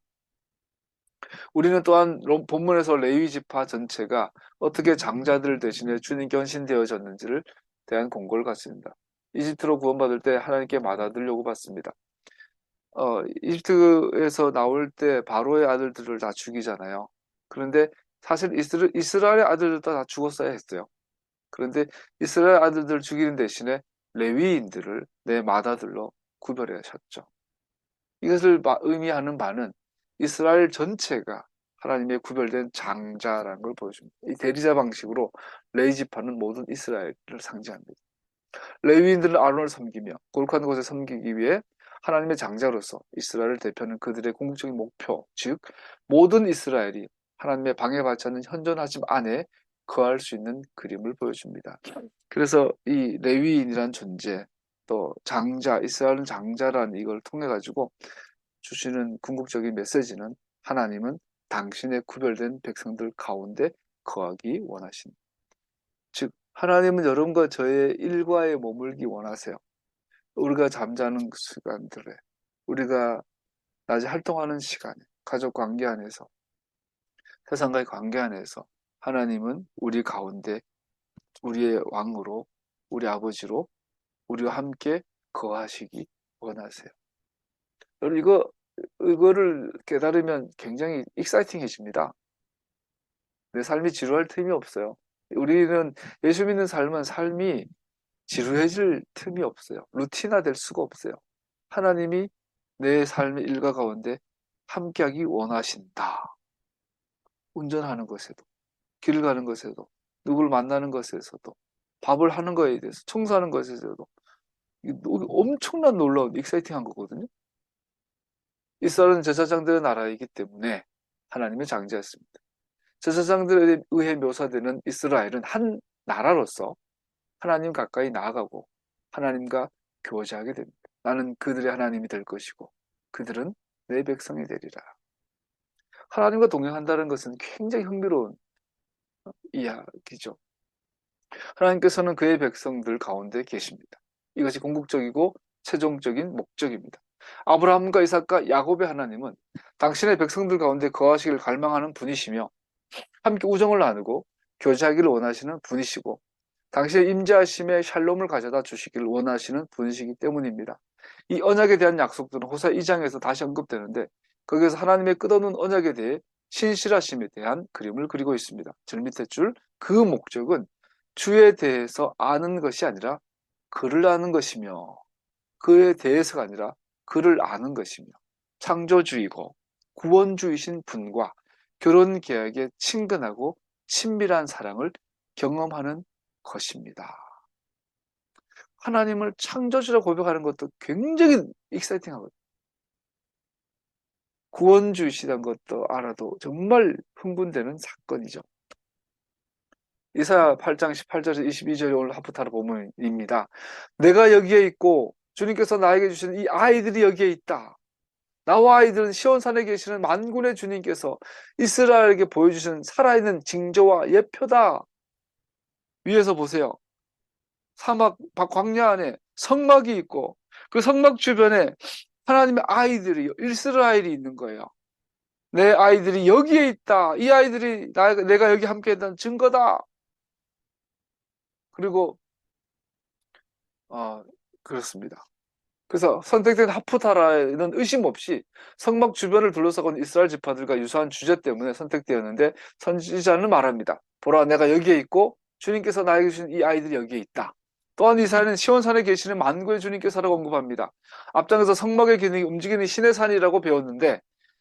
우리는 또한 본문에서 레위 지파 전체가 어떻게 장자들 대신에 주님께 헌신되어졌는지를 대한 공고를 갖습니다. 이집트로 구원받을 때 하나님께 맏아들 요구받습니다. 이집트에서 나올 때 바로의 아들들을 다 죽이잖아요. 그런데 사실 이스라엘의 아들들도 다 죽었어야 했어요. 그런데 이스라엘 아들들 죽이는 대신에 레위인들을 내 맏아들로 구별해 하셨죠. 이것을 의미하는 바는 이스라엘 전체가 하나님의 구별된 장자라는 걸 보여줍니다. 이 대리자 방식으로 레위 지파는 모든 이스라엘을 상징합니다. 레위인들은 아론을 섬기며 거룩한 곳에 섬기기 위해 하나님의 장자로서 이스라엘을 대표하는 그들의 궁극적인 목표, 즉 모든 이스라엘이 하나님의 방해받지 않는 현존하심 안에 거할 수 있는 그림을 보여줍니다. 그래서 이 레위인이란 존재, 또 장자, 이스라엘은 장자라는 이걸 통해 가지고 주시는 궁극적인 메시지는 하나님은 당신의 구별된 백성들 가운데 거하기 원하신다. 즉 하나님은 여러분과 저의 일과에 머물기 원하세요. 우리가 잠자는 시간들에, 우리가 낮에 활동하는 시간에, 가족 관계 안에서, 세상과의 관계 안에서 하나님은 우리 가운데 우리의 왕으로, 우리 아버지로 우리와 함께 거하시기 원하세요. 여러분 이거를 깨달으면 굉장히 익사이팅해집니다. 내 삶이 지루할 틈이 없어요. 우리는 예수 믿는 삶이 지루해질 틈이 없어요. 루틴화될 수가 없어요. 하나님이 내 삶의 일과 가운데 함께하기 원하신다. 운전하는 것에도, 길을 가는 것에도, 누구를 만나는 것에서도, 밥을 하는 거에 대해서, 청소하는 것에서도 엄청난 놀라운 익사이팅한 거거든요. 이스라엘은 제사장들의 나라이기 때문에 하나님의 장자였습니다. 제사장들에 의해 묘사되는 이스라엘은 한 나라로서 하나님 가까이 나아가고 하나님과 교제하게 됩니다. 나는 그들의 하나님이 될 것이고 그들은 내 백성이 되리라. 하나님과 동행한다는 것은 굉장히 흥미로운 이야기죠. 하나님께서는 그의 백성들 가운데 계십니다. 이것이 궁극적이고 최종적인 목적입니다. 아브라함과 이삭과 야곱의 하나님은 당신의 백성들 가운데 거하시길 갈망하는 분이시며 함께 우정을 나누고 교제하기를 원하시는 분이시고 당신의 임재하심에 샬롬을 가져다 주시기를 원하시는 분이시기 때문입니다. 이 언약에 대한 약속들은 호세 2장에서 다시 언급되는데 거기에서 하나님의 끝없는 언약에 대해 신실하심에 대한 그림을 그리고 있습니다. 절 밑에 줄 그 목적은 주에 대해서 아는 것이 아니라 그를 아는 것이며 그에 대해서가 아니라 그를 아는 것이며 창조주이고 구원주이신 분과 결혼 계약에 친근하고 친밀한 사랑을 경험하는 것입니다. 하나님을 창조주라 고백하는 것도 굉장히 익사이팅하거든요. 구원주이시다는 것도 알아도 정말 흥분되는 사건이죠. 이사야 8장 18절에서 22절에 오늘 하프타르 본문입니다. 내가 여기에 있고 주님께서 나에게 주시는 이 아이들이 여기에 있다. 나와 아이들은 시온산에 계시는 만군의 주님께서 이스라엘에게 보여주시는 살아있는 징조와 예표다. 위에서 보세요. 사막 광야 안에 성막이 있고 그 성막 주변에 하나님의 아이들이 이스라엘이 있는 거예요. 내 아이들이 여기에 있다. 이 아이들이 내가 여기 함께 했다는 증거다. 그리고 그렇습니다. 그래서 선택된 하프타라에는 의심 없이 성막 주변을 둘러싸고 있는 이스라엘 지파들과 유사한 주제 때문에 선택되었는데 선지자는 말합니다. 보라, 내가 여기에 있고 주님께서 나에게 주신 이 아이들이 여기에 있다. 또한 이사야는 시온산에 계시는 만구의 주님께서라고 언급합니다. 앞장에서 성막의 기능이 움직이는 신의 산이라고 배웠는데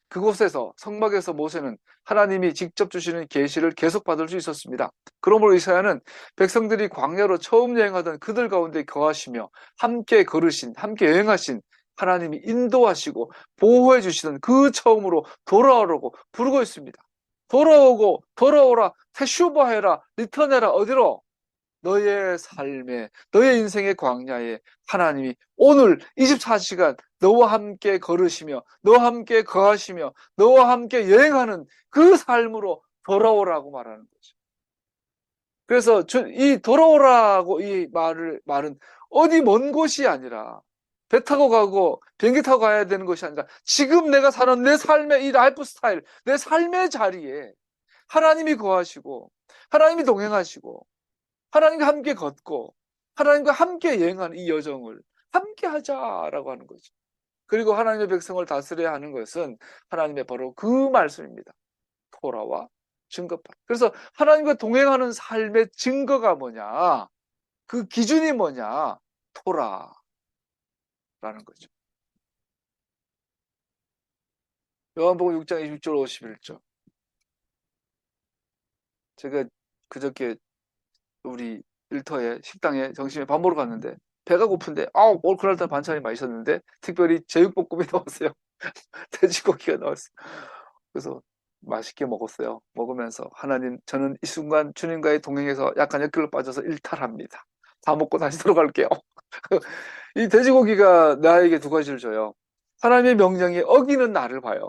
그곳에서 성막에서 모세는 하나님이 직접 주시는 계시를 계속 받을 수 있었습니다. 그러므로 이사야는 백성들이 광야로 처음 여행하던 그들 가운데 거하시며 함께 걸으신, 함께 여행하신 하나님이 인도하시고 보호해 주시던 그 처음으로 돌아오라고 부르고 있습니다. 돌아오고 돌아오라, 테슈바해라, 리턴해라. 어디로? 너의 삶에, 너의 인생의 광야에 하나님이 오늘 24시간 너와 함께 걸으시며 너와 함께 거하시며 너와 함께 여행하는 그 삶으로 돌아오라고 말하는 거죠. 그래서 이 돌아오라고 이 말은 어디 먼 곳이 아니라 배 타고 가고 비행기 타고 가야 되는 것이 아니라 지금 내가 사는 내 삶의 이 라이프 스타일, 내 삶의 자리에 하나님이 거하시고 하나님이 동행하시고 하나님과 함께 걷고 하나님과 함께 여행하는 이 여정을 함께 하자라고 하는 거죠. 그리고 하나님의 백성을 다스려야 하는 것은 하나님의 바로 그 말씀입니다. 토라와 증거판. 그래서 하나님과 동행하는 삶의 증거가 뭐냐? 그 기준이 뭐냐? 토라라는 거죠. 요한복음 6장 20절 51절. 제가 그저께 우리 일터에 식당에 점심에 밥 먹으러 갔는데 배가 고픈데 오늘 그날따라 반찬이 맛있었는데 특별히 제육볶음이 나왔어요. 돼지고기가 나왔어요. 그래서 맛있게 먹었어요. 먹으면서 하나님, 저는 이 순간 주님과의 동행에서 약간 역길로 빠져서 일탈합니다. 다 먹고 다시 들어갈게요. 이 돼지고기가 나에게 두 가지를 줘요. 하나님의 명령에 어기는 나를 봐요.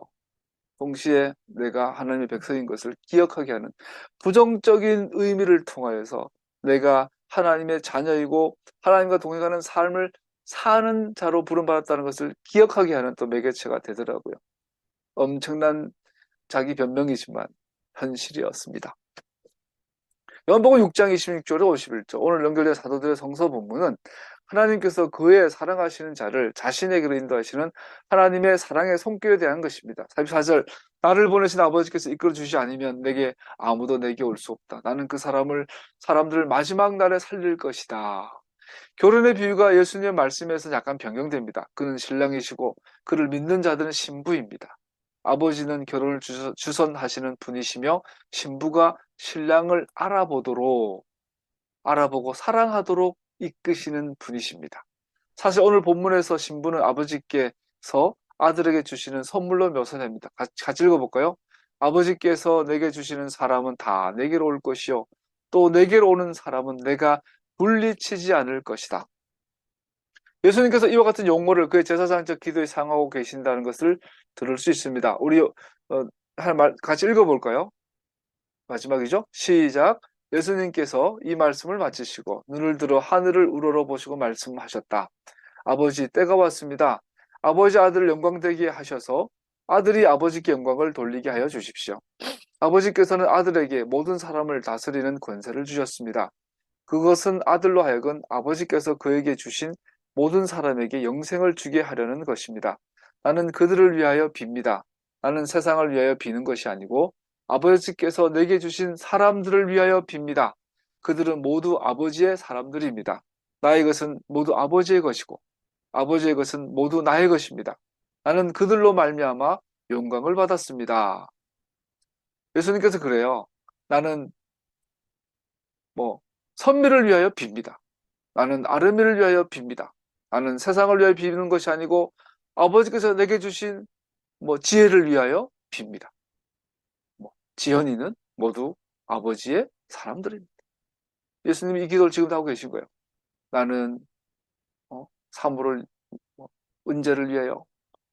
동시에 내가 하나님의 백성인 것을 기억하게 하는 부정적인 의미를 통하여서 내가 하나님의 자녀이고 하나님과 동행하는 삶을 사는 자로 부름받았다는 것을 기억하게 하는 또 매개체가 되더라고요. 엄청난 자기 변명이지만 현실이었습니다. 요한복음 6장 26절에 51절, 오늘 연결된 사도들의 성서 본문은 하나님께서 그의 사랑하시는 자를 자신에게로 인도하시는 하나님의 사랑의 손길에 대한 것입니다. 44절, 나를 보내신 아버지께서 이끌어 주시지 않으면 내게 아무도 내게 올 수 없다. 나는 그 사람들을 마지막 날에 살릴 것이다. 결혼의 비유가 예수님의 말씀에서 약간 변경됩니다. 그는 신랑이시고 그를 믿는 자들은 신부입니다. 아버지는 결혼을 주선하시는 분이시며 신부가 신랑을 알아보고 사랑하도록 이끄시는 분이십니다. 사실 오늘 본문에서 신부는 아버지께서 아들에게 주시는 선물로 묘사됩니다. 같이 읽어볼까요? 아버지께서 내게 주시는 사람은 다 내게로 올 것이요 또 내게로 오는 사람은 내가 물리치지 않을 것이다. 예수님께서 이와 같은 용어를 그의 제사장적 기도에 사용하고 계신다는 것을 들을 수 있습니다. 우리 같이 읽어볼까요? 마지막이죠. 시작. 예수님께서 이 말씀을 마치시고 눈을 들어 하늘을 우러러보시고 말씀하셨다. 아버지, 때가 왔습니다. 아버지 아들을 영광되게 하셔서 아들이 아버지께 영광을 돌리게 하여 주십시오. 아버지께서는 아들에게 모든 사람을 다스리는 권세를 주셨습니다. 그것은 아들로 하여금 아버지께서 그에게 주신 모든 사람에게 영생을 주게 하려는 것입니다. 나는 그들을 위하여 빕니다. 나는 세상을 위하여 비는 것이 아니고 아버지께서 내게 주신 사람들을 위하여 빕니다. 그들은 모두 아버지의 사람들입니다. 나의 것은 모두 아버지의 것이고 아버지의 것은 모두 나의 것입니다. 나는 그들로 말미암아 영광을 받았습니다. 예수님께서 그래요. 나는 선미를 위하여 빕니다. 나는 아르미를 위하여 빕니다. 나는 세상을 위하여 비는 것이 아니고 아버지께서 내게 주신 지혜를 위하여 빕니다. 지연이는 모두 아버지의 사람들입니다. 예수님이 이 기도를 지금도 하고 계신 거예요. 나는 사물을 은재를 위하여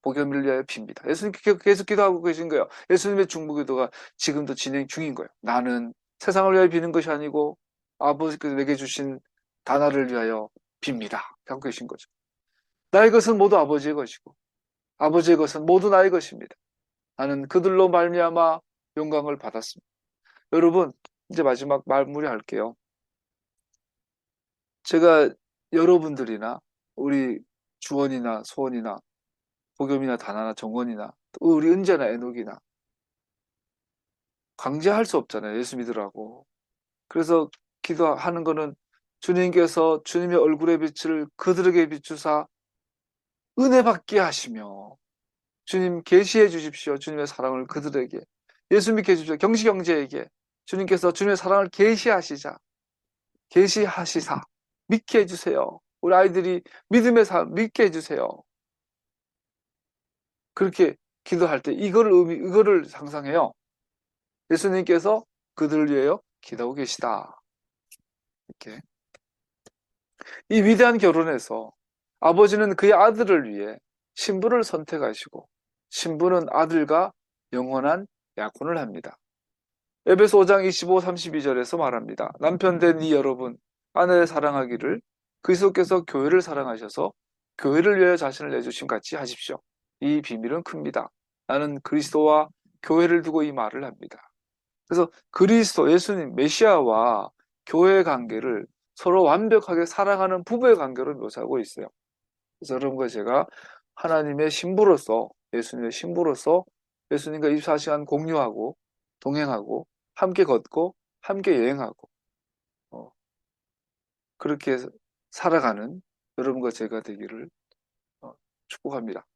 복염을 위하여 빕니다. 예수님 계속 기도하고 계신 거예요. 예수님의 중보기도가 지금도 진행 중인 거예요. 나는 세상을 위하여 비는 것이 아니고 아버지께서 내게 주신 다나를 위하여 빕니다. 하고 계신 거죠. 나의 것은 모두 아버지의 것이고 아버지의 것은 모두 나의 것입니다. 나는 그들로 말미암아 영광을 받았습니다. 여러분, 이제 마지막 마무리할게요. 제가 여러분들이나 우리 주원이나 소원이나 복염이나 다나나 정원이나 또 우리 은재나 에녹이나 강제할 수 없잖아요. 예수 믿으라고. 그래서 기도하는 거는 주님께서 주님의 얼굴의 빛을 그들에게 비추사 은혜 받게 하시며 주님 계시해 주십시오. 주님의 사랑을 그들에게. 예수 믿게 해주십시오. 경시 형제에게 주님께서 주님의 사랑을 계시하시사 믿게 해주세요. 우리 아이들이 믿음의 삶 믿게 해주세요. 그렇게 기도할 때 이거를 상상해요. 예수님께서 그들을 위하여 기도하고 계시다. 이렇게. 이 위대한 결혼에서 아버지는 그의 아들을 위해 신부를 선택하시고 신부는 아들과 영원한 약혼을 합니다. 에베소 5장 25, 32절에서 말합니다. 남편 된 이 여러분, 아내를 사랑하기를 그리스도께서 교회를 사랑하셔서 교회를 위하여 자신을 내주심 같이 하십시오. 이 비밀은 큽니다. 나는 그리스도와 교회를 두고 이 말을 합니다. 그래서 그리스도, 예수님, 메시아와 교회의 관계를 서로 완벽하게 사랑하는 부부의 관계로 묘사하고 있어요. 그래서 여러분과 제가 하나님의 신부로서, 예수님의 신부로서 예수님과 24시간 공유하고 동행하고 함께 걷고 함께 여행하고 그렇게 살아가는 여러분과 제가 되기를 축복합니다.